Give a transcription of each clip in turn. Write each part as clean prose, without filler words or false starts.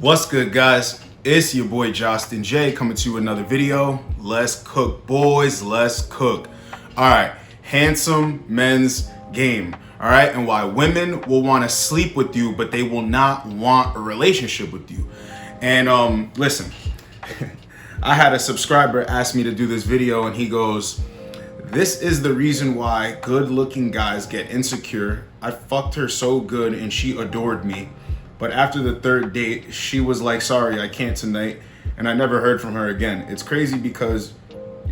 What's good, guys? It's your boy Justin J coming to you with another video. Let's cook, boys. Let's cook. All right, handsome men's game. All right, and why women will want to sleep with you, but they will not want a relationship with you. And listen, I had a subscriber ask me to do this video, and he goes, "This is the reason why good-looking guys get insecure. I fucked her so good, and she adored me. But after the third date, she was like, sorry, I can't tonight. And I never heard from her again. It's crazy because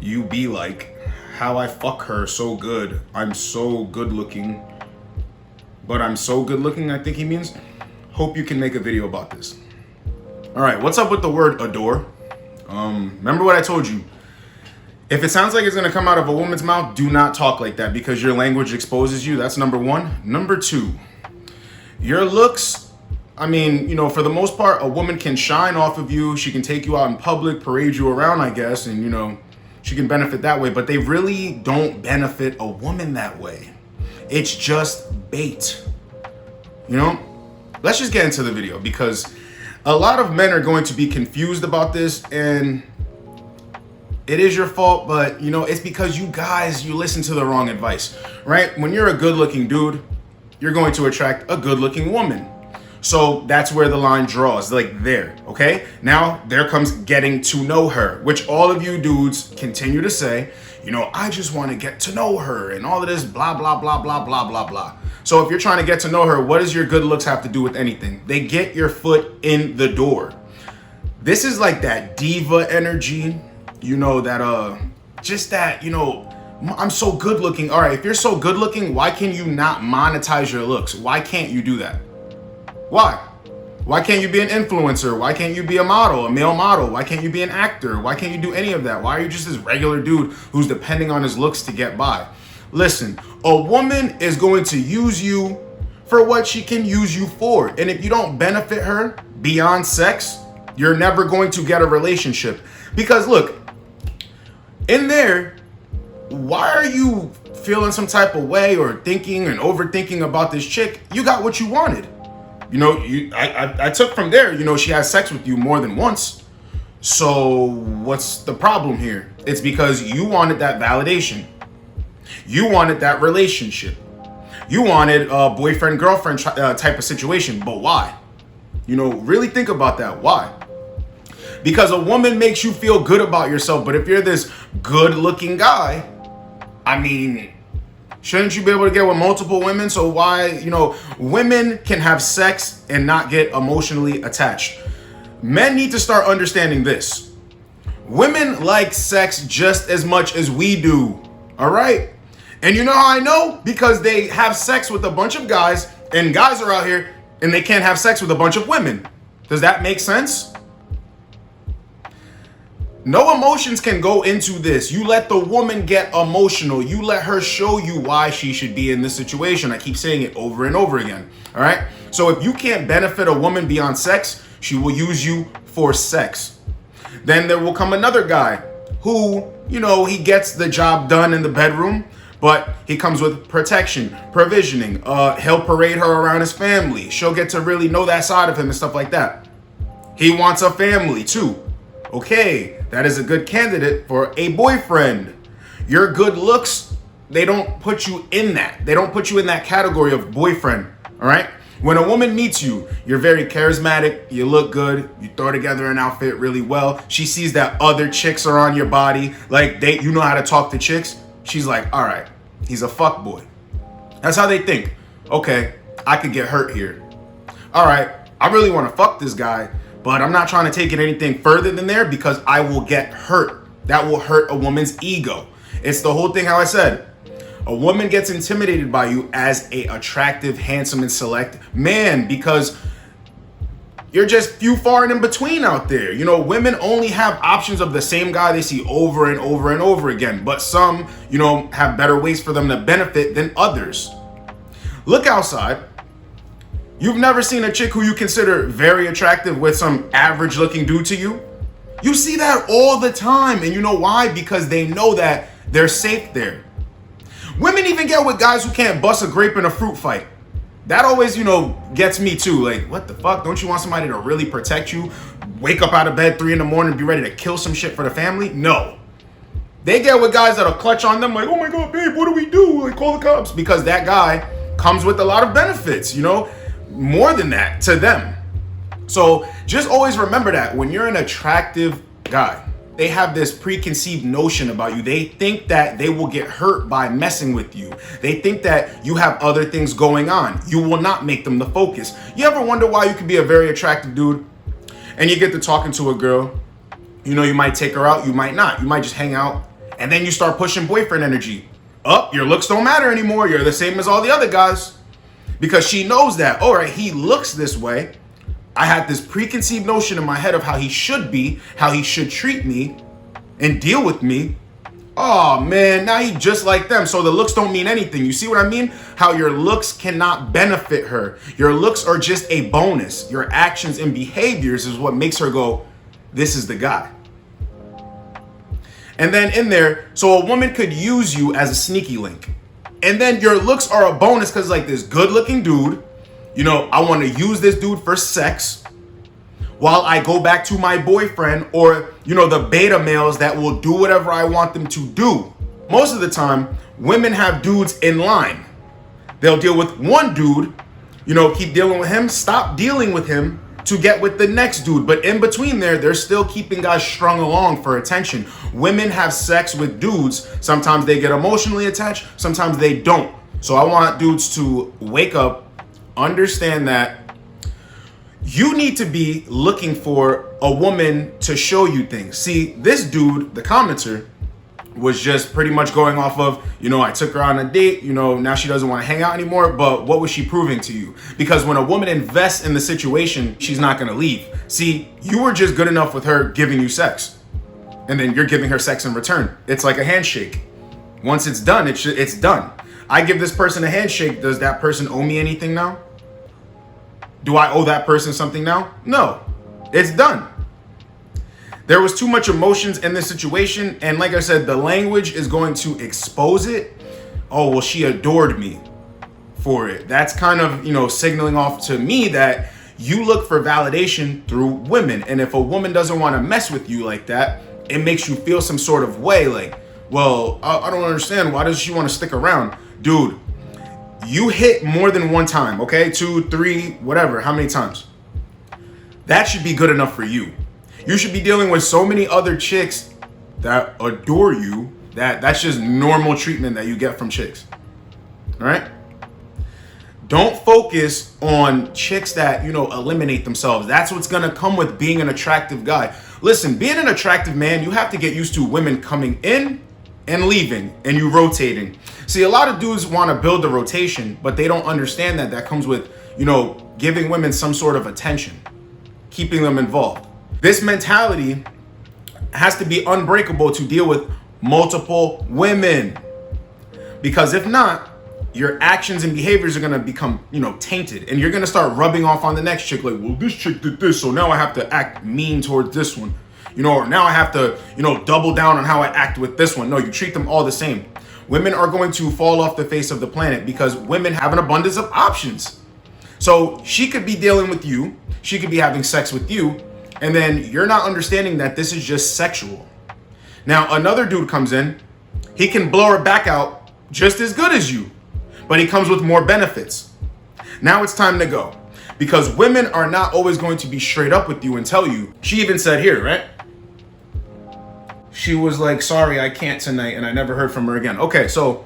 you be like, how I fuck her so good. I'm so good looking. But I'm so good looking, I think he means. Hope you can make a video about this." All right, what's up with the word adore? Remember what I told you. If it sounds like it's gonna come out of a woman's mouth, do not talk like that because your language exposes you. That's number one. Number two, your looks. I mean, for the most part, a woman can shine off of you. She can take you out in public, parade you around, I guess, and, she can benefit that way. But they really don't benefit a woman that way. It's just bait. Let's just get into the video because a lot of men are going to be confused about this, and it is your fault, but, it's because you guys, you listen to the wrong advice, right? When you're a good-looking dude, you're going to attract a good-looking woman. So that's where the line draws, like there, okay? Now, there comes getting to know her, which all of you dudes continue to say, I just want to get to know her and all of this blah, blah, blah, blah, blah, blah, blah. So if you're trying to get to know her, what does your good looks have to do with anything? They get your foot in the door. This is like that diva energy, I'm so good looking. All right, if you're so good looking, why can you not monetize your looks? Why can't you do that? Why? Why can't you be an influencer? Why can't you be a model, a male model? Why can't you be an actor? Why can't you do any of that? Why are you just this regular dude who's depending on his looks to get by? Listen, a woman is going to use you for what she can use you for. And if you don't benefit her beyond sex, you're never going to get a relationship. Because look, in there, why are you feeling some type of way or thinking and overthinking about this chick? You got what you wanted. I took from there, she has sex with you more than once. So what's the problem here? It's because you wanted that validation. You wanted that relationship. You wanted a boyfriend-girlfriend type of situation. But why? Really think about that. Why? Because a woman makes you feel good about yourself. But if you're this good-looking guy, shouldn't you be able to get with multiple women? So why, women can have sex and not get emotionally attached. Men need to start understanding this. Women like sex just as much as we do, all right? And you know how I know? Because they have sex with a bunch of guys, and guys are out here, and they can't have sex with a bunch of women. Does that make sense? No emotions can go into this. You let the woman get emotional. You let her show you why she should be in this situation. I keep saying it over and over again. All right? So if you can't benefit a woman beyond sex, she will use you for sex. Then there will come another guy who, he gets the job done in the bedroom, but he comes with protection, provisioning. He'll parade her around his family. She'll get to really know that side of him and stuff like that. He wants a family too. Okay, that is a good candidate for a boyfriend. Your good looks, they don't put you in that. They don't put you in that category of boyfriend, all right? When a woman meets you, you're very charismatic, you look good, you throw together an outfit really well. She sees that other chicks are on your body, like you know how to talk to chicks. She's like, all right, he's a fuck boy. That's how they think. Okay, I could get hurt here. All right, I really want to fuck this guy, but I'm not trying to take it anything further than there because I will get hurt. That will hurt a woman's ego. It's the whole thing how I said. A woman gets intimidated by you as a attractive, handsome, and select man because you're just few far and in between out there. Women only have options of the same guy they see over and over and over again. But some, have better ways for them to benefit than others. Look outside. You've never seen a chick who you consider very attractive with some average looking dude to you? You see that all the time. And you know why? Because they know that they're safe there. Women even get with guys who can't bust a grape in a fruit fight. That always, gets me too. Like, what the fuck? Don't you want somebody to really protect you? Wake up out of bed 3 a.m, be ready to kill some shit for the family? No. They get with guys that'll clutch on them like, oh my God, babe, what do we do? Like, call the cops. Because that guy comes with a lot of benefits, more than that to them. So just always remember that when you're an attractive guy, they have this preconceived notion about you. They think that they will get hurt by messing with you. They think that you have other things going on. You will not make them the focus. You ever wonder why you could be a very attractive dude and you get to talking to a girl? You might take her out, you might not. You might just hang out, and then you start pushing boyfriend energy. Your looks don't matter anymore. You're the same as all the other guys. Because she knows that, all right, he looks this way. I had this preconceived notion in my head of how he should be, how he should treat me and deal with me. Oh man, now he just like them. So the looks don't mean anything. You see what I mean? How your looks cannot benefit her. Your looks are just a bonus. Your actions and behaviors is what makes her go, this is the guy. And then in there, so a woman could use you as a sneaky link. And then your looks are a bonus because like this good looking dude, I want to use this dude for sex while I go back to my boyfriend or, the beta males that will do whatever I want them to do. Most of the time, women have dudes in line. They'll deal with one dude, keep dealing with him, stop dealing with him to get with the next dude. But in between there, they're still keeping guys strung along for attention. Women have sex with dudes. Sometimes they get emotionally attached. Sometimes they don't. So I want dudes to wake up, understand that you need to be looking for a woman to show you things. See, this dude, the commenter, was just pretty much going off of, I took her on a date, now she doesn't want to hang out anymore, but what was she proving to you? Because when a woman invests in the situation, she's not going to leave. See, you were just good enough with her giving you sex, and then you're giving her sex in return. It's like a handshake. Once it's done, it's done. I give this person a handshake. Does that person owe me anything now? Do I owe that person something now? No, it's done. There was too much emotions in this situation. And like I said, the language is going to expose it. Oh, well, she adored me for it. That's kind of, signaling off to me that you look for validation through women. And if a woman doesn't want to mess with you like that, it makes you feel some sort of way like, well, I don't understand. Why does she want to stick around? Dude, you hit more than one time, okay? 2, 3, whatever, how many times? That should be good enough for you. You should be dealing with so many other chicks that adore you that's just normal treatment that you get from chicks. All right? Don't focus on chicks that, eliminate themselves. That's what's going to come with being an attractive guy. Listen, being an attractive man, you have to get used to women coming in and leaving and you rotating. See, a lot of dudes want to build the rotation, but they don't understand that comes with, giving women some sort of attention, keeping them involved. This mentality has to be unbreakable to deal with multiple women. Because if not, your actions and behaviors are going to become, tainted. And you're going to start rubbing off on the next chick like, well, this chick did this, so now I have to act mean towards this one. Or now I have to, double down on how I act with this one. No, you treat them all the same. Women are going to fall off the face of the planet because women have an abundance of options. So she could be dealing with you. She could be having sex with you. And then you're not understanding that this is just sexual. Now, another dude comes in. He can blow her back out just as good as you, but he comes with more benefits. Now it's time to go. Because women are not always going to be straight up with you and tell you. She even said here, right? She was like, sorry, I can't tonight. And I never heard from her again. Okay, so,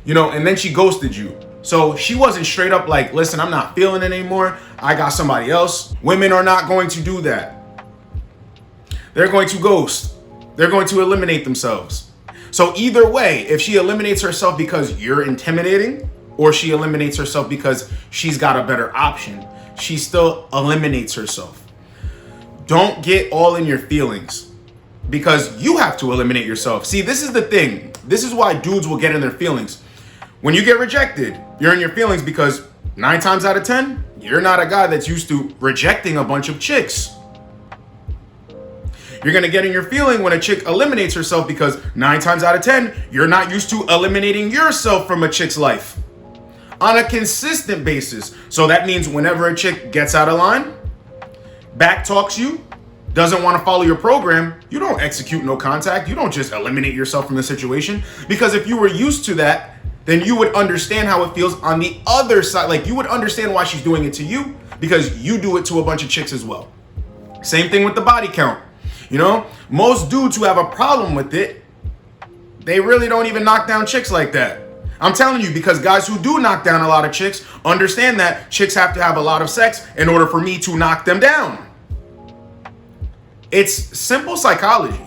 and then she ghosted you. So she wasn't straight up like, listen, I'm not feeling it anymore. I got somebody else. Women are not going to do that. They're going to ghost. They're going to eliminate themselves. So either way, if she eliminates herself because you're intimidating, or she eliminates herself because she's got a better option, she still eliminates herself. Don't get all in your feelings because you have to eliminate yourself. See, this is the thing. This is why dudes will get in their feelings. When you get rejected, you're in your feelings because 9 times out of 10, you're not a guy that's used to rejecting a bunch of chicks. You're going to get in your feeling when a chick eliminates herself because 9 times out of 10, you're not used to eliminating yourself from a chick's life. on a consistent basis. So that means whenever a chick gets out of line, back talks you, doesn't want to follow your program, you don't execute no contact. You don't just eliminate yourself from the situation. Because if you were used to that, then you would understand how it feels on the other side. Like, you would understand why she's doing it to you, because you do it to a bunch of chicks as well. Same thing with the body count. You know, most dudes who have a problem with it, they really don't even knock down chicks like that. I'm telling you, because guys who do knock down a lot of chicks understand that chicks have to have a lot of sex in order for me to knock them down. It's simple psychology.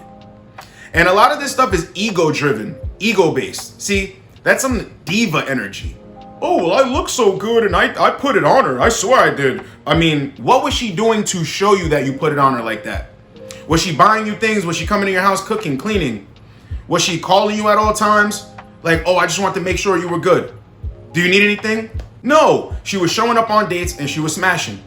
And a lot of this stuff is ego-driven, ego-based. See, that's some diva energy. Oh, well, I look so good and I put it on her. I swear I did. I mean, what was she doing to show you that you put it on her like that? Was she buying you things? Was she coming to your house cooking, cleaning? Was she calling you at all times? Like, oh, I just want to make sure you were good. Do you need anything? No. She was showing up on dates and she was smashing.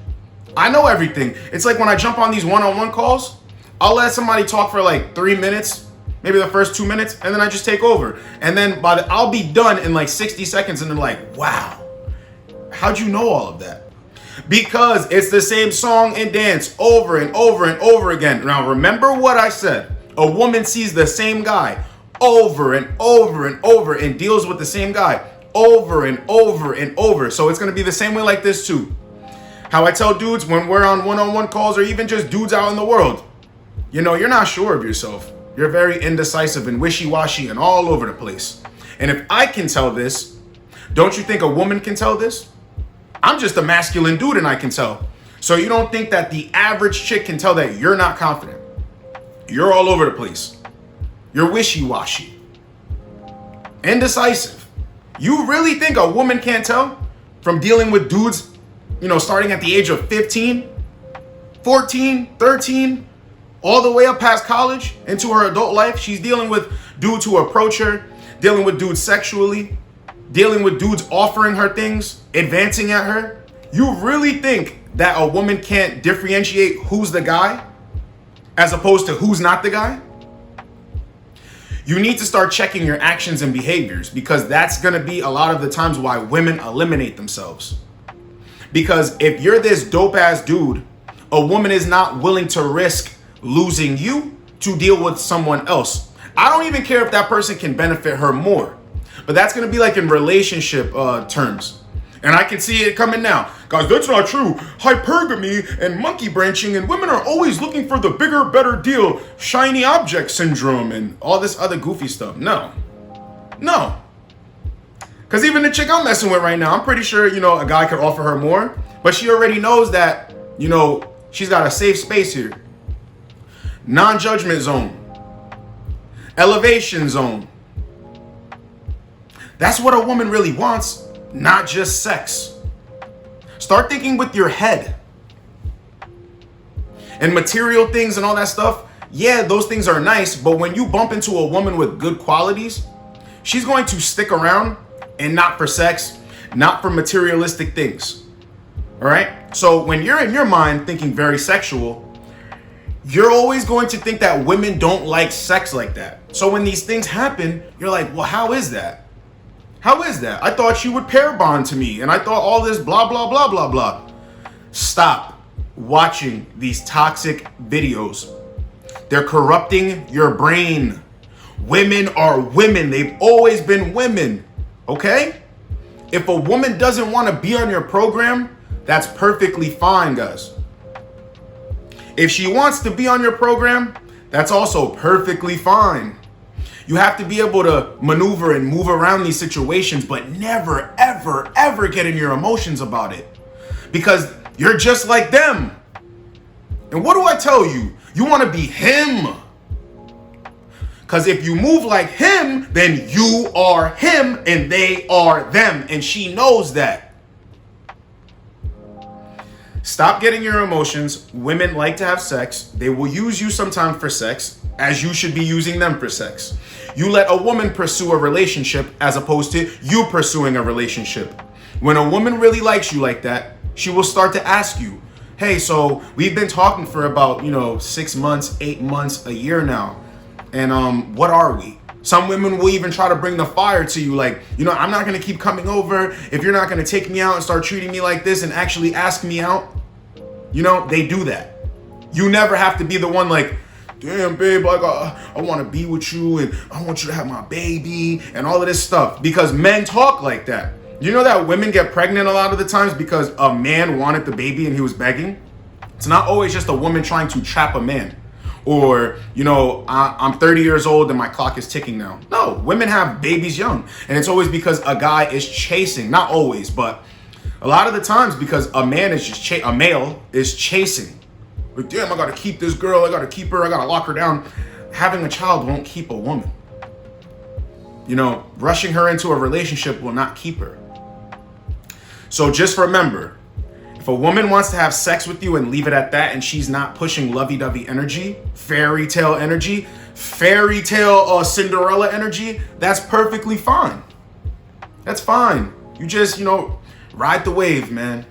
I know everything. It's like when I jump on these one-on-one calls, I'll let somebody talk for like 3 minutes, maybe the first 2 minutes, and then I just take over. And then I'll be done in like 60 seconds, and they're like, wow, how'd you know all of that? Because it's the same song and dance over and over and over again. Now, remember what I said. A woman sees the same guy over and over and over and deals with the same guy over and over and over. So it's going to be the same way like this too. How I tell dudes when we're on one-on-one calls, or even just dudes out in the world, you know, you're not sure of yourself. You're very indecisive and wishy-washy and all over the place. And if I can tell this, don't you think a woman can tell this? I'm just a masculine dude and I can tell. So you don't think that the average chick can tell that you're not confident? You're all over the place. You're wishy-washy. Indecisive. You really think a woman can't tell from dealing with dudes, you know, starting at the age of 15, 14, 13, all the way up past college into her adult life? She's dealing with dudes who approach her, dealing with dudes sexually, dealing with dudes offering her things, advancing at her. You really think that a woman can't differentiate who's the guy as opposed to who's not the guy? You need to start checking your actions and behaviors, because that's going to be a lot of the times why women eliminate themselves. Because if you're this dope ass dude, a woman is not willing to risk losing you to deal with someone else. I don't even care if that person can benefit her more, but that's going to be like in relationship terms. And I can see it coming now. Guys, that's not true. Hypergamy and monkey branching, and women are always looking for the bigger, better deal. Shiny object syndrome and all this other goofy stuff. No. Because even the chick I'm messing with right now, I'm pretty sure, you know, a guy could offer her more, but she already knows that, you know, she's got a safe space here. Non-judgment zone. Elevation zone. That's what a woman really wants, not just sex. Start thinking with your head. And material things and all that stuff, yeah, those things are nice, but when you bump into a woman with good qualities, she's going to stick around, and not for sex, not for materialistic things. All right? So when you're in your mind thinking very sexual, you're always going to think that women don't like sex like that. So when these things happen, you're like, well, how is that? How is that? I thought you would pair bond to me, and I thought all this blah, blah, blah, blah, blah. Stop watching these toxic videos. They're corrupting your brain. Women are women. They've always been women. Okay? If a woman doesn't want to be on your program, that's perfectly fine, guys. If she wants to be on your program, that's also perfectly fine. You have to be able to maneuver and move around these situations, but never, ever, ever get in your emotions about it, because you're just like them. And what do I tell you? You want to be him. Because if you move like him, then you are him and they are them. And she knows that. Stop getting your emotions. Women like to have sex. They will use you sometime for sex, as you should be using them for sex. You let a woman pursue a relationship as opposed to you pursuing a relationship. When a woman really likes you like that, she will start to ask you, hey, so we've been talking for about, 6 months, 8 months, a year now. And what are we? Some women will even try to bring the fire to you. Like, I'm not going to keep coming over if you're not going to take me out and start treating me like this and actually ask me out. They do that. You never have to be the one like, damn, babe, I want to be with you and I want you to have my baby and all of this stuff. Because men talk like that. You know that women get pregnant a lot of the times because a man wanted the baby and he was begging? It's not always just a woman trying to trap a man. Or, I'm 30 years old and my clock is ticking now. No, women have babies young. And it's always because a guy is chasing. Not always, but a lot of the times because a man is just a male is chasing. Like, damn, I gotta keep this girl, I gotta keep her, I gotta lock her down. Having a child won't keep a woman. Rushing her into a relationship will not keep her. So just remember, if a woman wants to have sex with you and leave it at that, and she's not pushing lovey-dovey energy, fairy tale Cinderella energy, that's perfectly fine. That's fine. You just, ride the wave, man.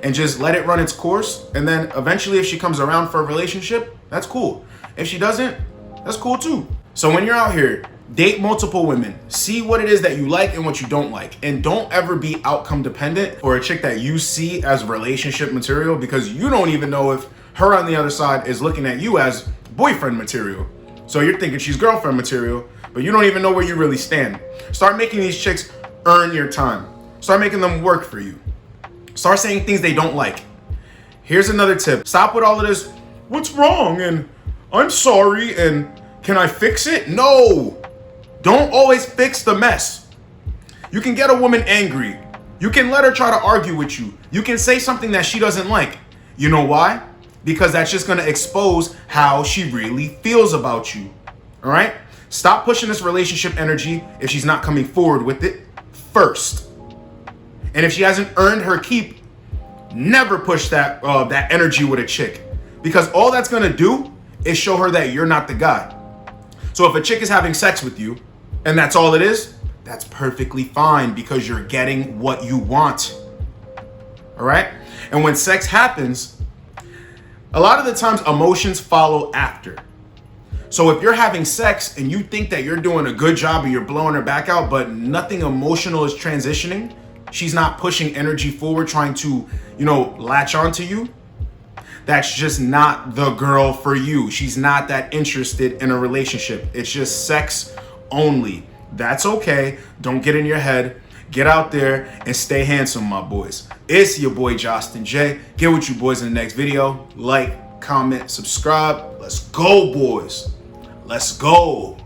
And just let it run its course. And then eventually if she comes around for a relationship, that's cool. If she doesn't, that's cool too. So when you're out here, date multiple women. See what it is that you like and what you don't like. And don't ever be outcome dependent for a chick that you see as relationship material, because you don't even know if her on the other side is looking at you as boyfriend material. So you're thinking she's girlfriend material, but you don't even know where you really stand. Start making these chicks earn your time. Start making them work for you. Start saying things they don't like. Here's another tip. Stop with all of this, what's wrong? And I'm sorry. And can I fix it? No. Don't always fix the mess. You can get a woman angry. You can let her try to argue with you. You can say something that she doesn't like. You know why? Because that's just going to expose how she really feels about you. All right? Stop pushing this relationship energy if she's not coming forward with it first. And if she hasn't earned her keep, never push that energy with a chick. Because all that's going to do is show her that you're not the guy. So if a chick is having sex with you, and that's all it is, that's perfectly fine, because you're getting what you want. All right? And when sex happens, a lot of the times emotions follow after. So if you're having sex and you think that you're doing a good job and you're blowing her back out, but nothing emotional is transitioning, she's not pushing energy forward, trying to, latch onto you, that's just not the girl for you. She's not that interested in a relationship. It's just sex only. That's okay. Don't get in your head. Get out there and stay handsome, my boys. It's your boy, Justin J. Get with you boys in the next video. Like, comment, subscribe. Let's go, boys. Let's go.